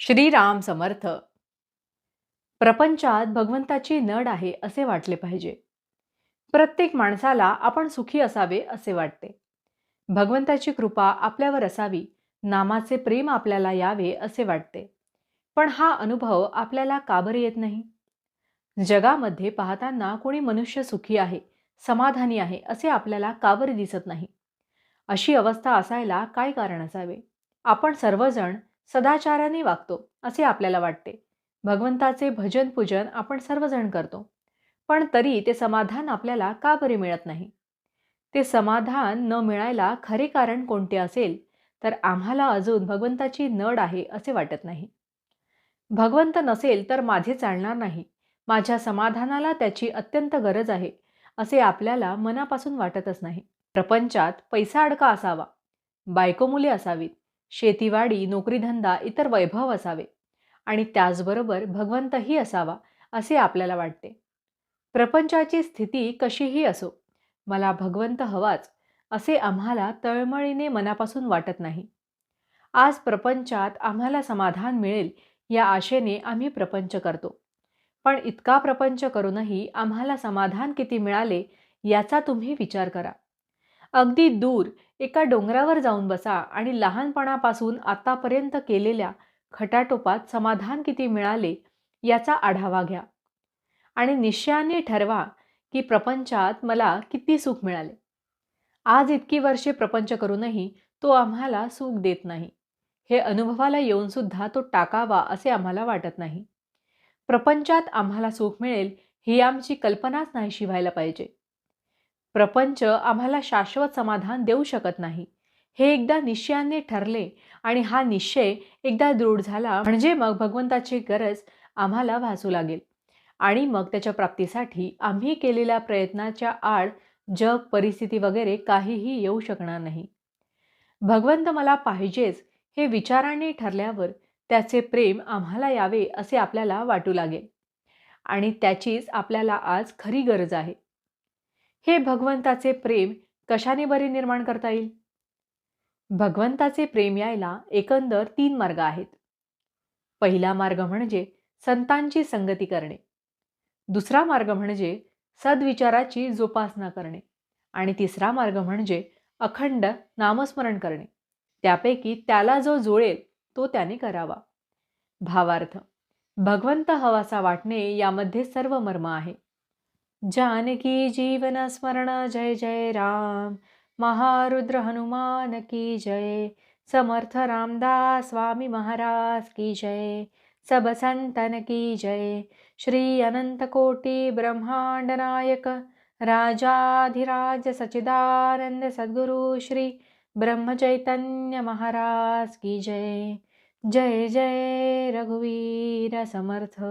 श्रीराम समर्थ. प्रपंचात भगवंताची नड आहे असे वाटले पाहिजे. प्रत्येक माणसाला आपण सुखी असावे असे वाटते. भगवंताची कृपा आपल्यावर असावी, नामाचे प्रेम आपल्याला यावे असे वाटते. पण हा अनुभव आपल्याला का बरे येत नाही? जगामध्ये पाहताना कोणी मनुष्य सुखी आहे, समाधानी आहे असे आपल्याला का बरे दिसत नाही? अशी अवस्था असायला काय कारण असावे? आपण सर्वजण सदाचाराने वागतो असे आपल्याला वाटते. भगवंताचे भजन पूजन आपण सर्वजण करतो, पण तरी ते समाधान आपल्याला का बरे मिळत नाही? ते समाधान न मिळायला खरे कारण कोणते असेल तर आम्हाला अजून भगवंताची नड आहे असे वाटत नाही. भगवंत नसेल तर माझे चालणार नाही, माझ्या समाधानाला त्याची अत्यंत गरज आहे असे आपल्याला मनापासून वाटतच नाही. प्रपंचात पैसा अडका असावा, बायको मुले असावीत, शेतीवाडी नोकरीधंदा इतर वैभव असावे आणि त्याचबरोबर भगवंतही असावा असे आपल्याला वाटते. प्रपंचाची स्थिती कशीही असो, मला भगवंत हवाच असे आम्हाला तळमळीने मनापासून वाटत नाही. आज प्रपंचात आम्हाला समाधान मिळेल या आशेने आम्ही प्रपंच करतो, पण इतका प्रपंच करूनही आम्हाला समाधान किती मिळाले याचा तुम्ही विचार करा. अगदी दूर एका डोंगरावर जाऊन बसा आणि लहानपणापासून आतापर्यंत केलेल्या खटाटोपात समाधान किती मिळाले याचा आढावा घ्या आणि निश्चयाने ठरवा की प्रपंचात मला किती सुख मिळाले. आज इतकी वर्षे प्रपंच करूनही तो आम्हाला सुख देत नाही. हे अनुभवाला येऊन सुद्धा तो टाकावा असे आम्हाला वाटत नाही. प्रपंचात आम्हाला सुख मिळेल ही आमची कल्पनाच नाहीशी व्हायला पाहिजे. प्रपंच आम्हाला शाश्वत समाधान देऊ शकत नाही, हे एकदा निश्चयाने ठरले आणि हा निश्चय एकदा दृढ झाला म्हणजे मग भगवंताची गरज आम्हाला भासू लागेल आणि मग त्याच्या प्राप्तीसाठी आम्ही केलेल्या प्रयत्नाच्या आड जग परिस्थिती वगैरे काहीही येऊ शकणार नाही. भगवंत मला पाहिजेच हे विचाराने ठरल्यावर त्याचे प्रेम आम्हाला यावे असे आपल्याला वाटू लागेल आणि त्याचीच आपल्याला आज खरी गरज आहे. हे भगवंताचे प्रेम कशाने बरे निर्माण करता येईल? भगवंताचे प्रेम यायला एकंदर 3 मार्ग आहेत. पहिला मार्ग म्हणजे संतांची संगती करणे, दुसरा मार्ग म्हणजे सद्विचाराची जोपासना करणे आणि तिसरा मार्ग म्हणजे अखंड नामस्मरण करणे. त्यापैकी त्याला जो जुळेल तो त्याने करावा. भावार्थ: भगवंत हवासा वाटणे यामध्ये सर्व मर्म आहे. जानकी जीवन स्मरण जय जय राम, महारुद्र हनुमान की जय, समर्थ रामदास स्वामी महाराज की जय, सब संतन की जय. श्री अनंत कोटि ब्रह्मांड नायक राजाधिराज सच्चिदानंद सद्गुरु श्री ब्रह्म चैतन्य महाराज की जय. जय जय रघुवीर समर्थ.